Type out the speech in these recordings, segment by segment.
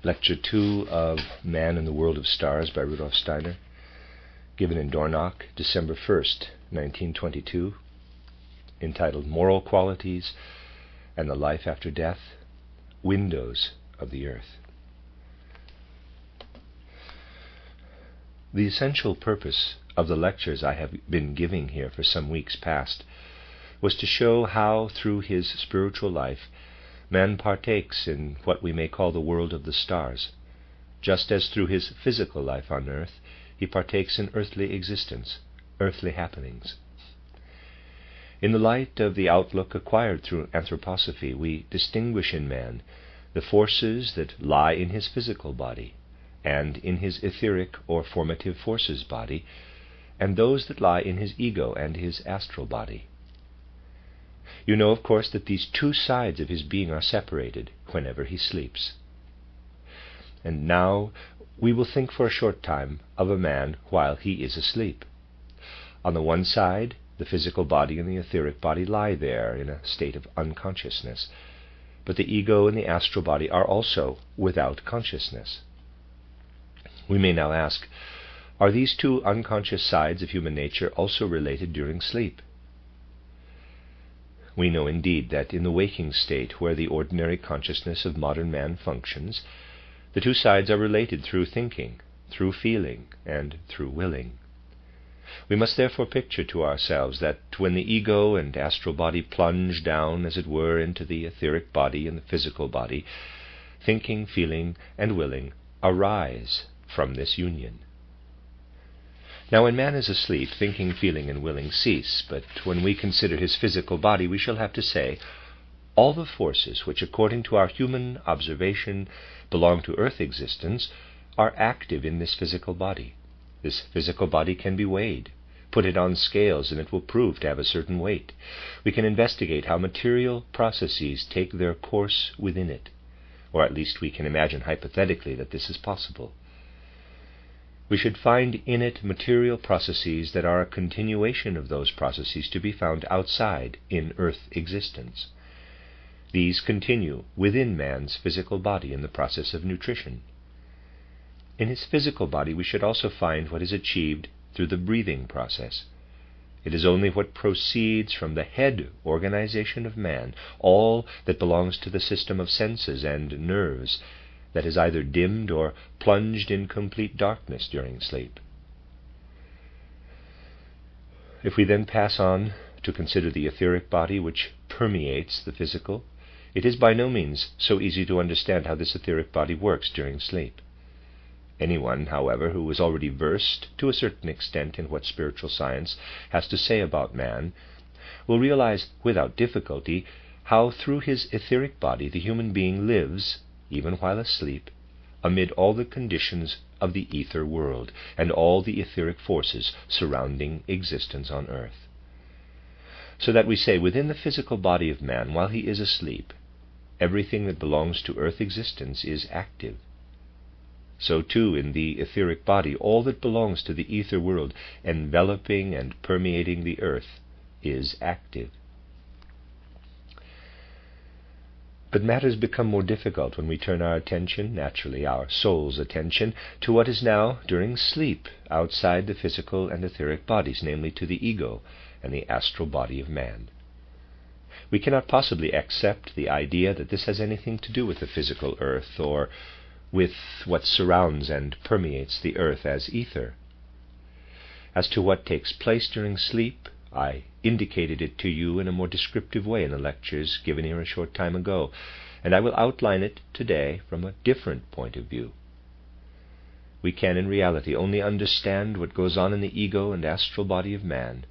Lecture 2 of Man in the World of Stars by Rudolf Steiner, given in Dornach, December 1st, 1922, entitled Moral Qualities and the Life After Death, Windows of the Earth. The essential purpose of the lectures I have been giving here for some weeks past was to show how, through his spiritual life, man partakes in what we may call the world of the stars, just as through his physical life on earth he partakes in earthly existence, earthly happenings. In the light of the outlook acquired through anthroposophy, we distinguish in man the forces that lie in his physical body and in his etheric or formative forces body, and those that lie in his ego and his astral body. You know, of course, that these two sides of his being are separated whenever he sleeps. And now we will think for a short time of a man while he is asleep. On the one side, the physical body and the etheric body lie there in a state of unconsciousness, but the ego and the astral body are also without consciousness. We may now ask, are these two unconscious sides of human nature also related during sleep? We know indeed that in the waking state, where the ordinary consciousness of modern man functions, the two sides are related through thinking, through feeling, and through willing. We must therefore picture to ourselves that when the ego and astral body plunge down, as it were, into the etheric body and the physical body, thinking, feeling, and willing arise from this union. Now, when man is asleep, thinking, feeling, and willing cease, but when we consider his physical body, we shall have to say, all the forces which, according to our human observation, belong to earth existence, are active in this physical body. This physical body can be weighed. Put it on scales, and it will prove to have a certain weight. We can investigate how material processes take their course within it, or at least we can imagine hypothetically that this is possible. We should find in it material processes that are a continuation of those processes to be found outside in earth existence. These continue within man's physical body in the process of nutrition. In his physical body we should also find what is achieved through the breathing process. It is only what proceeds from the head organization of man, all that belongs to the system of senses and nerves, that is either dimmed or plunged in complete darkness during sleep. If we then pass on to consider the etheric body which permeates the physical, it is by no means so easy to understand how this etheric body works during sleep. Anyone, however, who is already versed to a certain extent in what spiritual science has to say about man, will realize without difficulty how through his etheric body the human being lives, even while asleep, amid all the conditions of the ether world and all the etheric forces surrounding existence on earth. So that we say, within the physical body of man, while he is asleep, everything that belongs to earth existence is active. So too in the etheric body, all that belongs to the ether world, enveloping and permeating the earth, is active. But matters become more difficult when we turn our attention, naturally our soul's attention, to what is now, during sleep, outside the physical and etheric bodies, namely to the ego and the astral body of man. We cannot possibly accept the idea that this has anything to do with the physical earth, or with what surrounds and permeates the earth as ether. As to what takes place during sleep, I indicated it to you in a more descriptive way in the lectures given here a short time ago, and I will outline it today from a different point of view. We can in reality only understand what goes on in the ego and astral body of man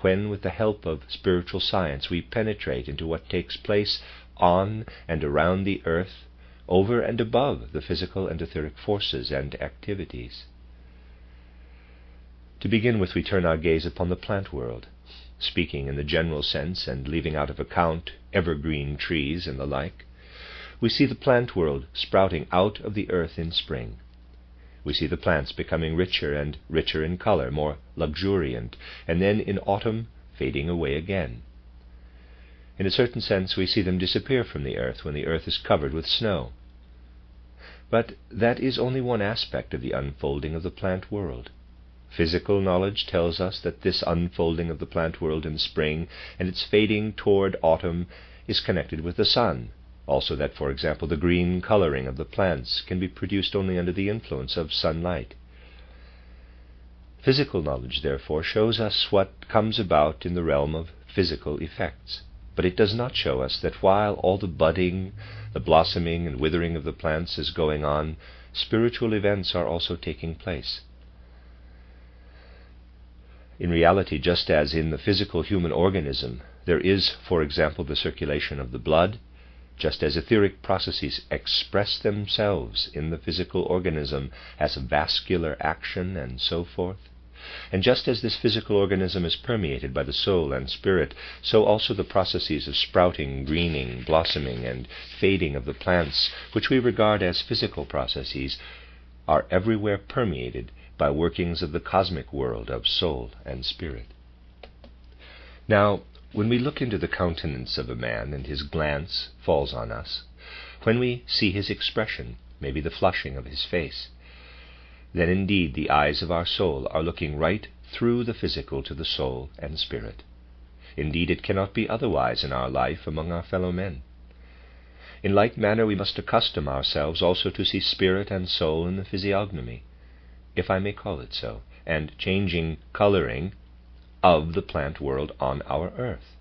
when, with the help of spiritual science, we penetrate into what takes place on and around the earth, over and above the physical and etheric forces and activities. To begin with, we turn our gaze upon the plant world, speaking in the general sense and leaving out of account evergreen trees and the like. We see the plant world sprouting out of the earth in spring. We see the plants becoming richer and richer in color, more luxuriant, and then in autumn fading away again. In a certain sense, we see them disappear from the earth when the earth is covered with snow. But that is only one aspect of the unfolding of the plant world. Physical knowledge tells us that this unfolding of the plant world in spring and its fading toward autumn is connected with the sun. Also that, for example, the green coloring of the plants can be produced only under the influence of sunlight. Physical knowledge, therefore, shows us what comes about in the realm of physical effects. But it does not show us that while all the budding, the blossoming and withering of the plants is going on, spiritual events are also taking place. In reality, just as in the physical human organism, there is, for example, the circulation of the blood, just as etheric processes express themselves in the physical organism as vascular action and so forth, and just as this physical organism is permeated by the soul and spirit, so also the processes of sprouting, greening, blossoming, and fading of the plants, which we regard as physical processes, are everywhere permeated by workings of the cosmic world of soul and spirit. Now, when we look into the countenance of a man and his glance falls on us, when we see his expression, maybe the flushing of his face, then indeed the eyes of our soul are looking right through the physical to the soul and spirit. Indeed, it cannot be otherwise in our life among our fellow men. In like manner we must accustom ourselves also to see spirit and soul in the physiognomy, if I may call it so, and changing coloring of the plant world on our earth.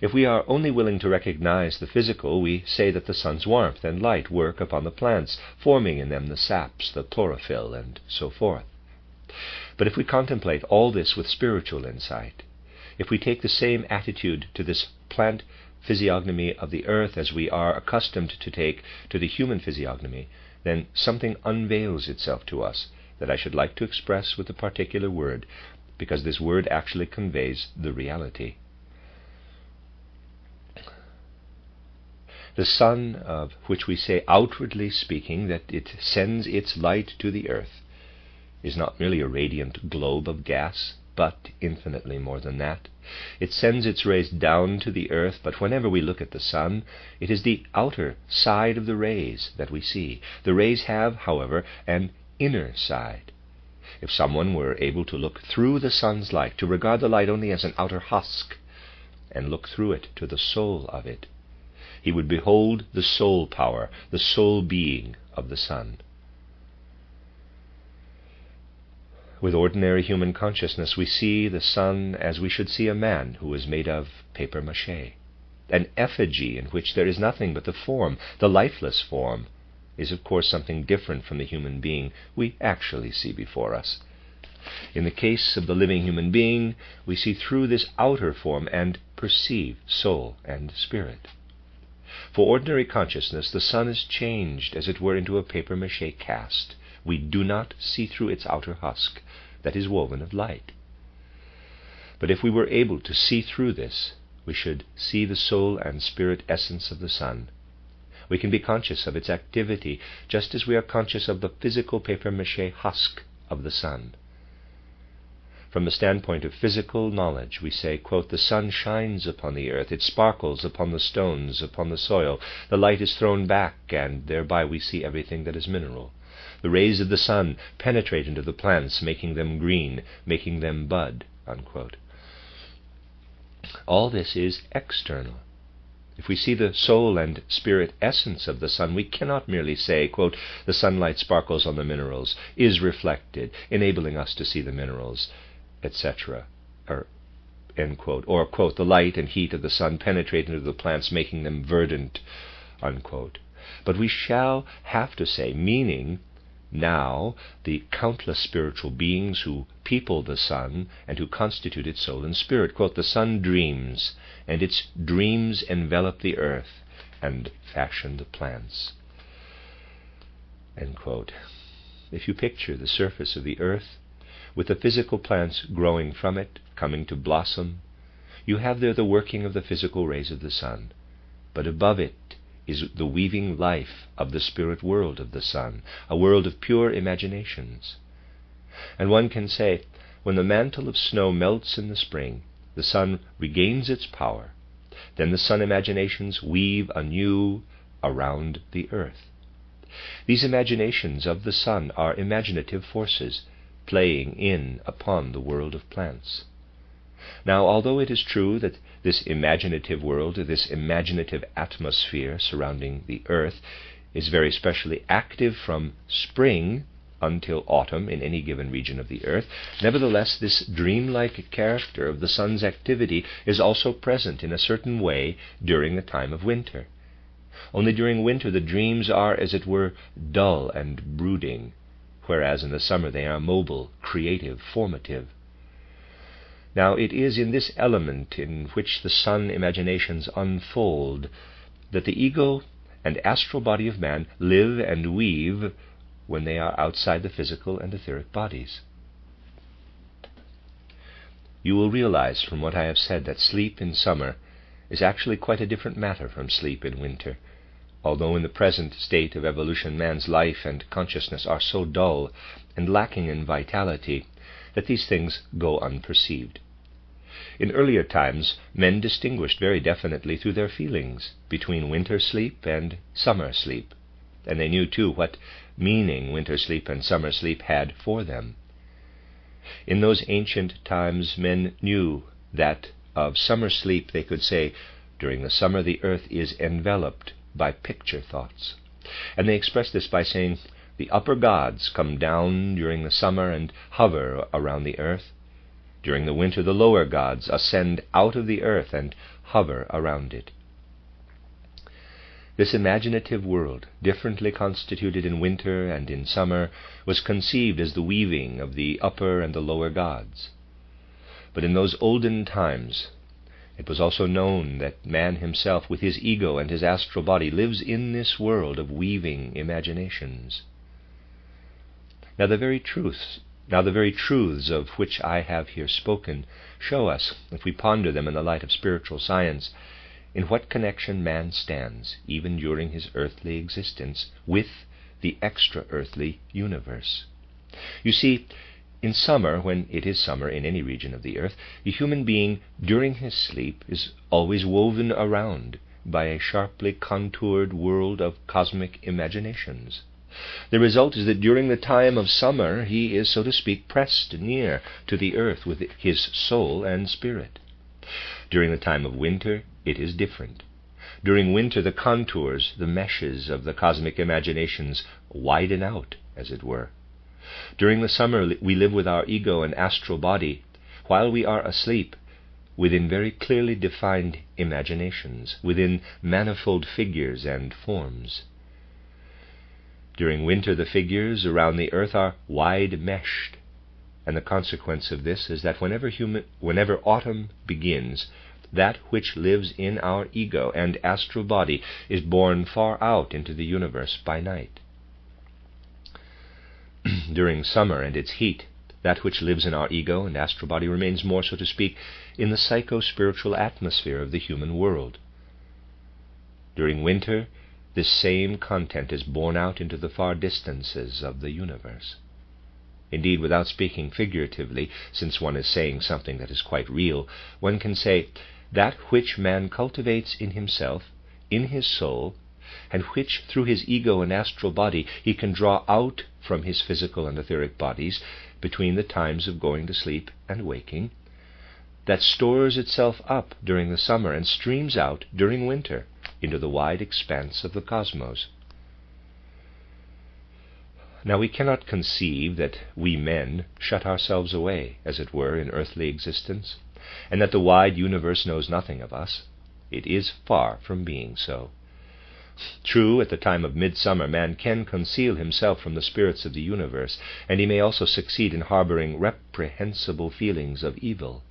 If we are only willing to recognize the physical, we say that the sun's warmth and light work upon the plants, forming in them the saps, the chlorophyll, and so forth. But if we contemplate all this with spiritual insight, if we take the same attitude to this plant physiognomy of the earth as we are accustomed to take to the human physiognomy, then something unveils itself to us that I should like to express with a particular word, because this word actually conveys the reality. The sun, of which we say outwardly speaking that it sends its light to the earth, is not merely a radiant globe of gas, but infinitely more than that. It sends its rays down to the earth, but whenever we look at the sun, it is the outer side of the rays that we see. The rays have, however, an inner side. If someone were able to look through the sun's light, to regard the light only as an outer husk, and look through it to the soul of it, he would behold the soul power, the soul being of the sun. With ordinary human consciousness, we see the sun as we should see a man who is made of papier-mâché. An effigy in which there is nothing but the form, the lifeless form, is of course something different from the human being we actually see before us. In the case of the living human being, we see through this outer form and perceive soul and spirit. For ordinary consciousness, the sun is changed, as it were, into a papier-mâché cast. We do not see through its outer husk that is woven of light. But if we were able to see through this, we should see the soul and spirit essence of the sun. We can be conscious of its activity, just as we are conscious of the physical papier-mâché husk of the sun. From the standpoint of physical knowledge, we say, quote, "The sun shines upon the earth, it sparkles upon the stones, upon the soil. The light is thrown back, and thereby we see everything that is mineral. The rays of the sun penetrate into the plants, making them green, making them bud," unquote. All this is external. If we see the soul and spirit essence of the sun, we cannot merely say, quote, "The sunlight sparkles on the minerals, is reflected, enabling us to see the minerals," etc., end quote, or, quote, "The light and heat of the sun penetrate into the plants, making them verdant," unquote. But we shall have to say, meaning now the countless spiritual beings who people the sun and who constitute its soul and spirit, quote, "The sun dreams, and its dreams envelop the earth and fashion the plants," end quote. If you picture the surface of the earth with the physical plants growing from it, coming to blossom, you have there the working of the physical rays of the sun, but above it is the weaving life of the spirit world of the sun, a world of pure imaginations. And one can say, when the mantle of snow melts in the spring, the sun regains its power, then the sun imaginations weave anew around the earth. These imaginations of the sun are imaginative forces playing in upon the world of plants. Now, although it is true that this imaginative world, this imaginative atmosphere surrounding the earth, is very specially active from spring until autumn in any given region of the earth, nevertheless this dreamlike character of the sun's activity is also present in a certain way during the time of winter. Only during winter the dreams are, as it were, dull and brooding, whereas in the summer they are mobile, creative, formative. Now it is in this element in which the sun imaginations unfold that the ego and astral body of man live and weave when they are outside the physical and etheric bodies. You will realize from what I have said that sleep in summer is actually quite a different matter from sleep in winter, although in the present state of evolution man's life and consciousness are so dull and lacking in vitality that these things go unperceived. In earlier times, men distinguished very definitely through their feelings between winter sleep and summer sleep, and they knew too what meaning winter sleep and summer sleep had for them. In those ancient times, men knew that of summer sleep they could say, "During the summer the earth is enveloped by picture thoughts," and they expressed this by saying, "The upper gods come down during the summer and hover around the earth. During the winter the lower gods ascend out of the earth and hover around it." This imaginative world, differently constituted in winter and in summer, was conceived as the weaving of the upper and the lower gods. But in those olden times, it was also known that man himself, with his ego and his astral body, lives in this world of weaving imaginations. Now the very truths of which I have here spoken show us, if we ponder them in the light of spiritual science, in what connection man stands, even during his earthly existence, with the extra-earthly universe. You see, in summer, when it is summer in any region of the earth, the human being during his sleep is always woven around by a sharply contoured world of cosmic imaginations. The result is that during the time of summer he is, so to speak, pressed near to the earth with his soul and spirit. During the time of winter it is different. During winter the contours, the meshes of the cosmic imaginations widen out, as it were. During the summer we live with our ego and astral body, while we are asleep, within very clearly defined imaginations, within manifold figures and forms. During winter the figures around the earth are wide-meshed, and the consequence of this is that whenever autumn begins, that which lives in our ego and astral body is borne far out into the universe by night. During summer and its heat, that which lives in our ego and astral body remains more, so to speak, in the psycho-spiritual atmosphere of the human world. During winter, this same content is borne out into the far distances of the universe. Indeed, without speaking figuratively, since one is saying something that is quite real, one can say, that which man cultivates in himself, in his soul, and which through his ego and astral body he can draw out from his physical and etheric bodies between the times of going to sleep and waking, that stores itself up during the summer and streams out during winter into the wide expanse of the cosmos. Now we cannot conceive that we men shut ourselves away, as it were, in earthly existence, and that the wide universe knows nothing of us. It is far from being so. True, at the time of midsummer man can conceal himself from the spirits of the universe, and he may also succeed in harboring reprehensible feelings of evil.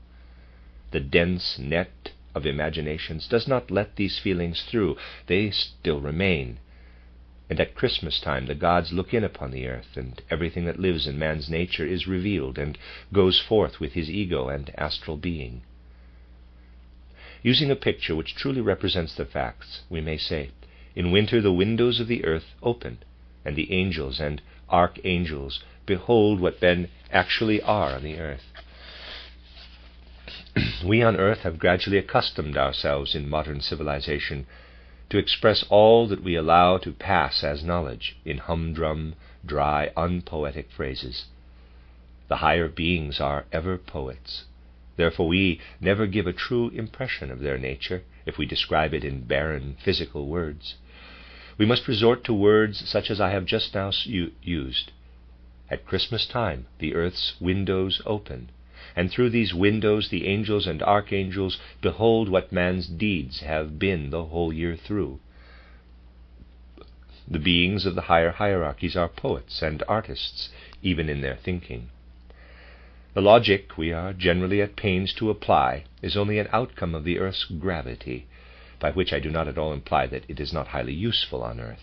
The dense net of imaginations does not let these feelings through. They still remain. And at Christmas time the gods look in upon the earth, and everything that lives in man's nature is revealed and goes forth with his ego and astral being. Using a picture which truly represents the facts, we may say, in winter the windows of the earth open, and the angels and archangels behold what men actually are on the earth. We on earth have gradually accustomed ourselves in modern civilization to express all that we allow to pass as knowledge in humdrum, dry, unpoetic phrases. The higher beings are ever poets. Therefore we never give a true impression of their nature if we describe it in barren physical words. We must resort to words such as I have just now used. At Christmas time the earth's windows open, and through these windows the angels and archangels behold what man's deeds have been the whole year through. The beings of the higher hierarchies are poets and artists, even in their thinking. The logic we are generally at pains to apply is only an outcome of the earth's gravity, by which I do not at all imply that it is not highly useful on earth.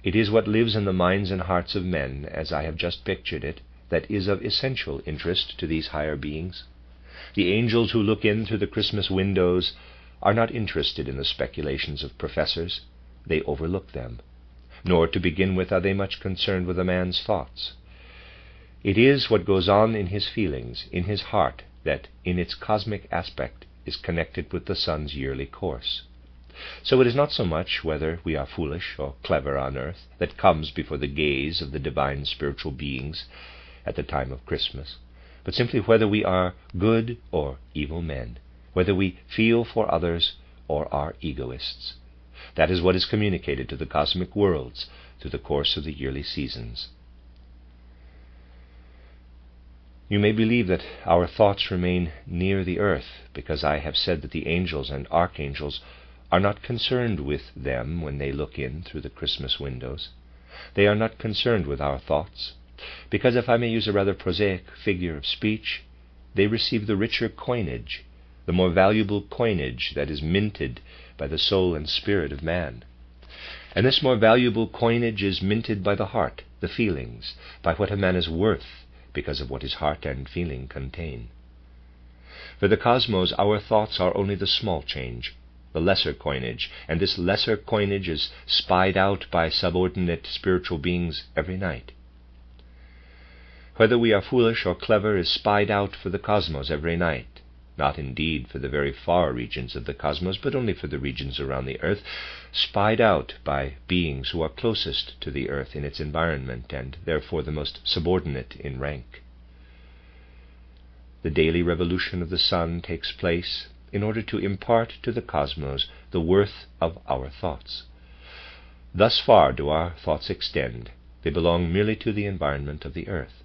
It is what lives in the minds and hearts of men, as I have just pictured it, that is of essential interest to these higher beings. The angels who look in through the Christmas windows are not interested in the speculations of professors. They overlook them. Nor, to begin with, are they much concerned with a man's thoughts. It is what goes on in his feelings, in his heart, that, in its cosmic aspect, is connected with the sun's yearly course. So it is not so much whether we are foolish or clever on earth that comes before the gaze of the divine spiritual beings at the time of Christmas, but simply whether we are good or evil men, whether we feel for others or are egoists. That is what is communicated to the cosmic worlds through the course of the yearly seasons. You may believe that our thoughts remain near the earth, because I have said that the angels and archangels are not concerned with them when they look in through the Christmas windows. They are not concerned with our thoughts, because, if I may use a rather prosaic figure of speech, they receive the richer coinage, the more valuable coinage that is minted by the soul and spirit of man. And this more valuable coinage is minted by the heart, the feelings, by what a man is worth, because of what his heart and feeling contain. For the cosmos, our thoughts are only the small change, the lesser coinage, and this lesser coinage is spied out by subordinate spiritual beings every night. Whether we are foolish or clever is spied out for the cosmos every night, not indeed for the very far regions of the cosmos, but only for the regions around the earth, spied out by beings who are closest to the earth in its environment, and therefore the most subordinate in rank. The daily revolution of the sun takes place in order to impart to the cosmos the worth of our thoughts. Thus far do our thoughts extend. They belong merely to the environment of the earth.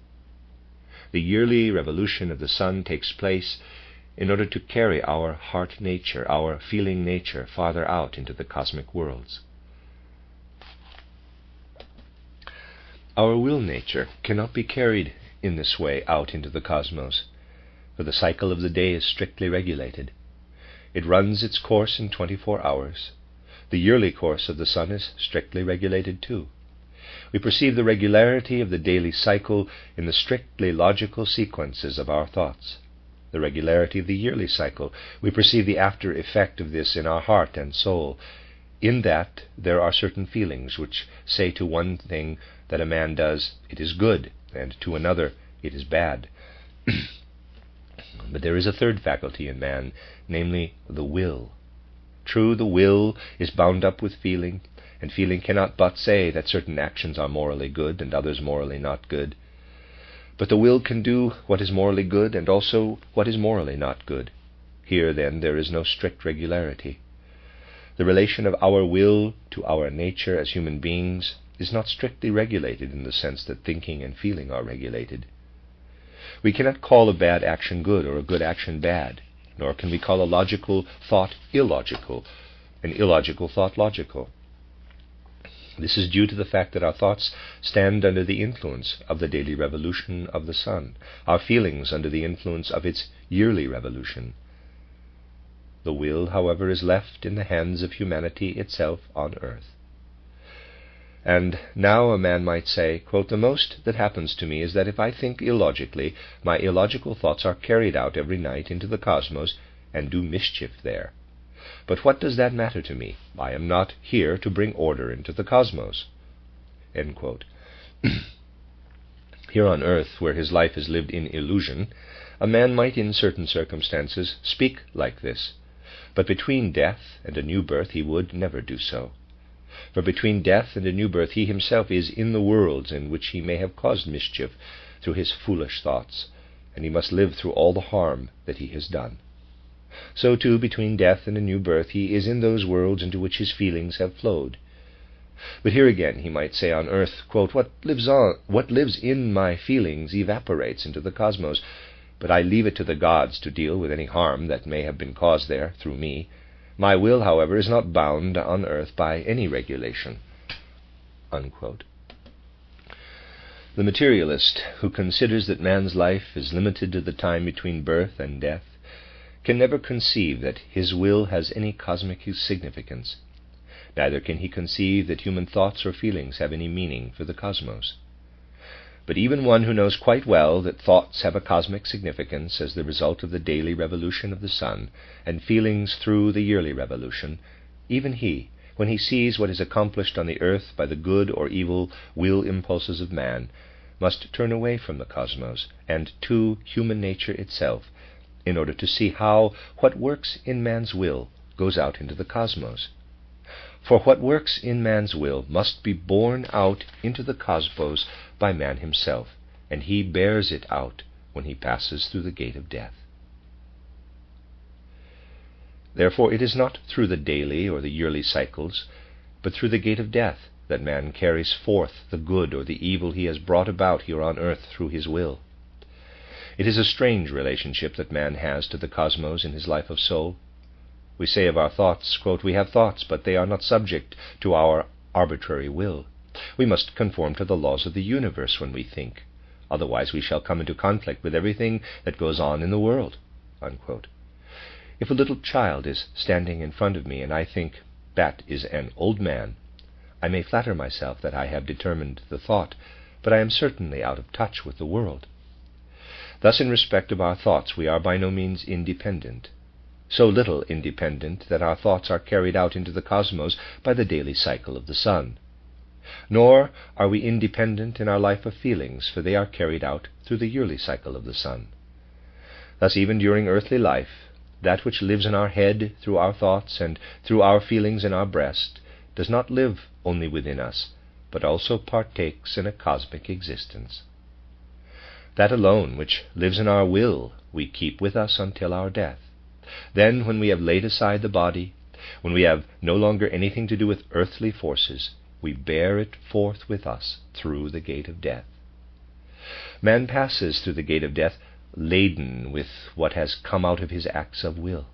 The yearly revolution of the sun takes place in order to carry our heart nature, our feeling nature, farther out into the cosmic worlds. Our will nature cannot be carried in this way out into the cosmos, for the cycle of the day is strictly regulated. It runs its course in 24 hours. The yearly course of the sun is strictly regulated too. We perceive the regularity of the daily cycle in the strictly logical sequences of our thoughts. The regularity of the yearly cycle, we perceive the after effect of this in our heart and soul, in that there are certain feelings which say to one thing that a man does, it is good, and to another, it is bad. But there is a third faculty in man, namely the will. True, the will is bound up with feeling, and feeling cannot but say that certain actions are morally good and others morally not good. But the will can do what is morally good and also what is morally not good. Here, then, there is no strict regularity. The relation of our will to our nature as human beings is not strictly regulated in the sense that thinking and feeling are regulated. We cannot call a bad action good or a good action bad, nor can we call a logical thought illogical, an illogical thought logical. This is due to the fact that our thoughts stand under the influence of the daily revolution of the sun, our feelings under the influence of its yearly revolution. The will, however, is left in the hands of humanity itself on earth. And now a man might say, quote, "The most that happens to me is that if I think illogically, my illogical thoughts are carried out every night into the cosmos and do mischief there. But what does that matter to me? I am not here to bring order into the cosmos." End quote. Here on earth, where his life is lived in illusion, a man might in certain circumstances speak like this. But between death and a new birth he would never do so. For between death and a new birth he himself is in the worlds in which he may have caused mischief through his foolish thoughts, and he must live through all the harm that he has done. So too, between death and a new birth, he is in those worlds into which his feelings have flowed. But here again he might say on earth, quote, what lives in my feelings evaporates into the cosmos, but I leave it to the gods to deal with any harm that may have been caused there through me. My will, however, is not bound on earth by any regulation. Unquote. The materialist, who considers that man's life is limited to the time between birth and death, can never conceive that his will has any cosmic significance. Neither can he conceive that human thoughts or feelings have any meaning for the cosmos. But even one who knows quite well that thoughts have a cosmic significance as the result of the daily revolution of the sun, and feelings through the yearly revolution, even he, when he sees what is accomplished on the earth by the good or evil will impulses of man, must turn away from the cosmos and to human nature itself, in order to see how what works in man's will goes out into the cosmos. For what works in man's will must be borne out into the cosmos by man himself, and he bears it out when he passes through the gate of death. Therefore it is not through the daily or the yearly cycles, but through the gate of death that man carries forth the good or the evil he has brought about here on earth through his will. It is a strange relationship that man has to the cosmos in his life of soul. We say of our thoughts, quote, we have thoughts, but they are not subject to our arbitrary will. We must conform to the laws of the universe when we think. Otherwise we shall come into conflict with everything that goes on in the world. Unquote. If a little child is standing in front of me and I think, that is an old man, I may flatter myself that I have determined the thought, but I am certainly out of touch with the world. Thus in respect of our thoughts we are by no means independent. So little independent that our thoughts are carried out into the cosmos by the daily cycle of the sun. Nor are we independent in our life of feelings, for they are carried out through the yearly cycle of the sun. Thus even during earthly life, that which lives in our head through our thoughts and through our feelings in our breast does not live only within us, but also partakes in a cosmic existence. That alone which lives in our will we keep with us until our death. Then, when we have laid aside the body, when we have no longer anything to do with earthly forces, we bear it forth with us through the gate of death. Man passes through the gate of death laden with what has come out of his acts of will.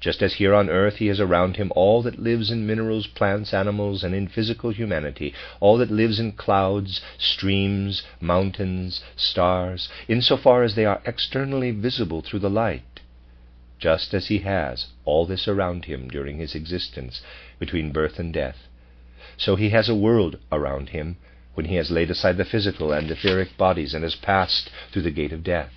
Just as here on earth he has around him all that lives in minerals, plants, animals, and in physical humanity, all that lives in clouds, streams, mountains, stars, insofar as they are externally visible through the light. Just as he has all this around him during his existence between birth and death, so he has a world around him when he has laid aside the physical and etheric bodies and has passed through the gate of death.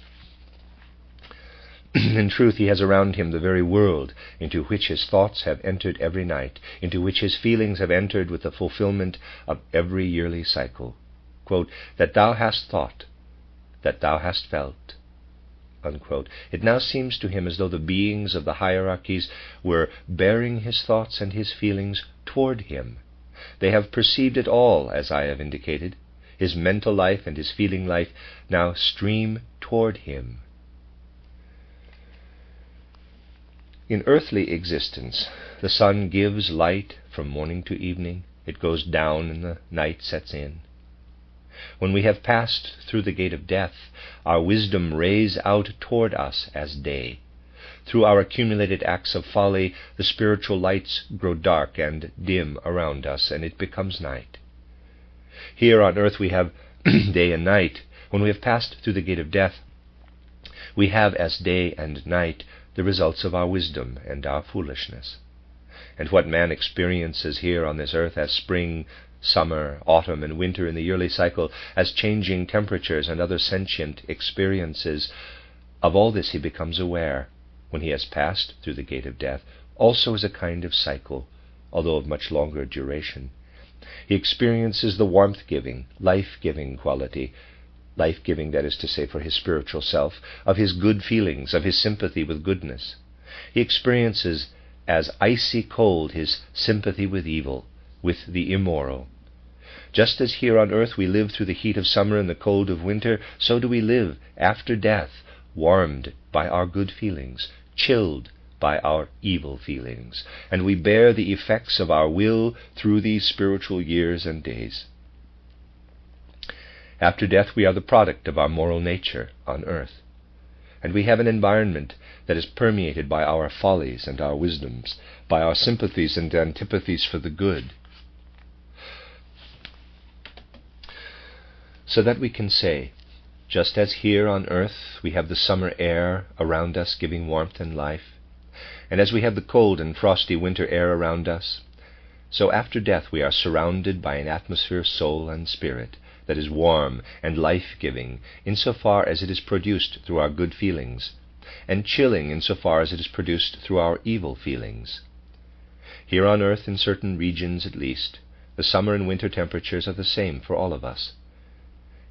In truth, he has around him the very world into which his thoughts have entered every night, into which his feelings have entered with the fulfillment of every yearly cycle. Quote, that thou hast thought, that thou hast felt. Unquote. It now seems to him as though the beings of the hierarchies were bearing his thoughts and his feelings toward him. They have perceived it all, as I have indicated. His mental life and his feeling life now stream toward him. In earthly existence, the sun gives light from morning to evening. It goes down and the night sets in. When we have passed through the gate of death, our wisdom rays out toward us as day. Through our accumulated acts of folly, the spiritual lights grow dark and dim around us, and it becomes night. Here on earth we have day and night. When we have passed through the gate of death, we have as day and night the results of our wisdom and our foolishness. And what man experiences here on this earth as spring, summer, autumn, and winter in the yearly cycle, as changing temperatures and other sentient experiences, of all this he becomes aware when he has passed through the gate of death, also as a kind of cycle, although of much longer duration. He experiences the warmth-giving, life-giving quality, life-giving, that is to say, for his spiritual self, of his good feelings, of his sympathy with goodness. He experiences as icy cold his sympathy with evil, with the immoral. Just as here on earth we live through the heat of summer and the cold of winter, so do we live after death, warmed by our good feelings, chilled by our evil feelings, and we bear the effects of our will through these spiritual years and days. After death we are the product of our moral nature on earth, and we have an environment that is permeated by our follies and our wisdoms, by our sympathies and antipathies for the good, so that we can say, just as here on earth we have the summer air around us giving warmth and life, and as we have the cold and frosty winter air around us, so after death we are surrounded by an atmosphere of soul and spirit that is warm and life-giving insofar as it is produced through our good feelings, and chilling insofar as it is produced through our evil feelings. Here on earth, in certain regions at least, the summer and winter temperatures are the same for all of us.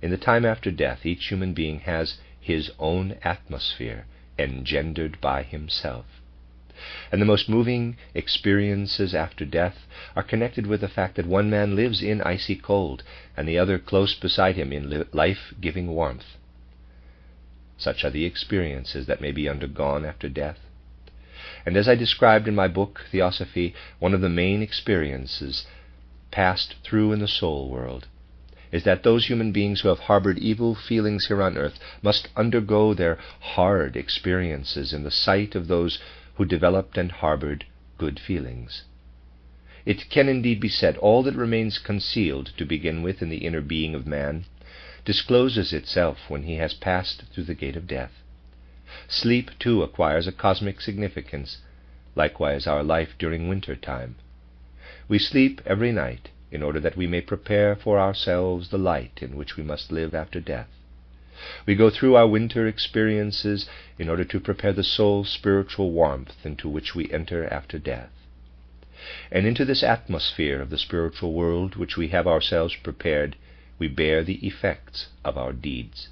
In the time after death, each human being has his own atmosphere engendered by himself. And the most moving experiences after death are connected with the fact that one man lives in icy cold and the other close beside him in life-giving warmth. Such are the experiences that may be undergone after death. And as I described in my book, Theosophy, one of the main experiences passed through in the soul world is that those human beings who have harbored evil feelings here on earth must undergo their hard experiences in the sight of those who developed and harbored good feelings. It can indeed be said, all that remains concealed to begin with in the inner being of man discloses itself when he has passed through the gate of death. Sleep, too, acquires a cosmic significance, likewise our life during winter time. We sleep every night in order that we may prepare for ourselves the light in which we must live after death. We go through our winter experiences in order to prepare the soul's spiritual warmth into which we enter after death. And into this atmosphere of the spiritual world which we have ourselves prepared, we bear the effects of our deeds.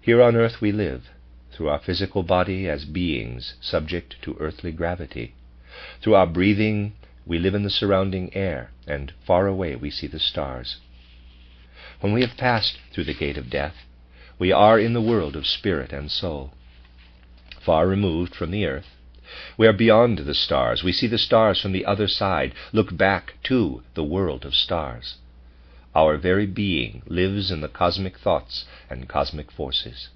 Here on earth we live, through our physical body as beings subject to earthly gravity. Through our breathing, we live in the surrounding air, and far away we see the stars. When we have passed through the gate of death, we are in the world of spirit and soul. Far removed from the earth, we are beyond the stars. We see the stars from the other side, look back to the world of stars. Our very being lives in the cosmic thoughts and cosmic forces.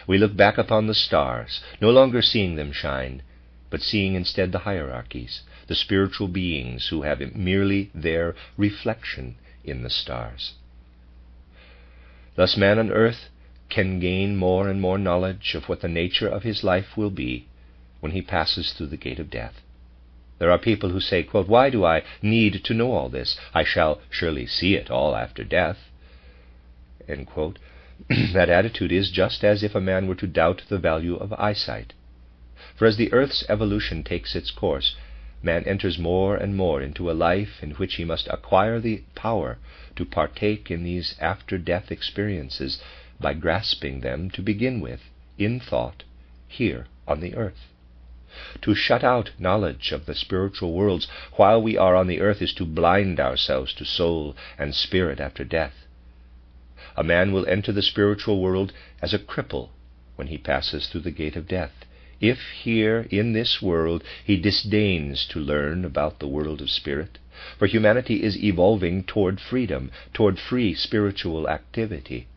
We look back upon the stars, no longer seeing them shine, but seeing instead the hierarchies, the spiritual beings who have merely their reflection in the stars. Thus man on earth can gain more and more knowledge of what the nature of his life will be when he passes through the gate of death. There are people who say, quote, "Why do I need to know all this? I shall surely see it all after death." End quote. That attitude is just as if a man were to doubt the value of eyesight. For as the earth's evolution takes its course, man enters more and more into a life in which he must acquire the power to partake in these after-death experiences by grasping them to begin with, in thought, here on the earth. To shut out knowledge of the spiritual worlds while we are on the earth is to blind ourselves to soul and spirit after death. A man will enter the spiritual world as a cripple when he passes through the gate of death, if here in this world he disdains to learn about the world of spirit, for humanity is evolving toward freedom, toward free spiritual activity.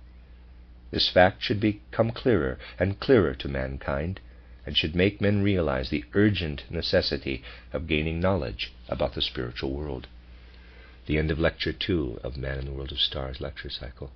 This fact should become clearer and clearer to mankind, and should make men realize the urgent necessity of gaining knowledge about the spiritual world. The end of Lecture 2 of Man in the World of Stars lecture cycle.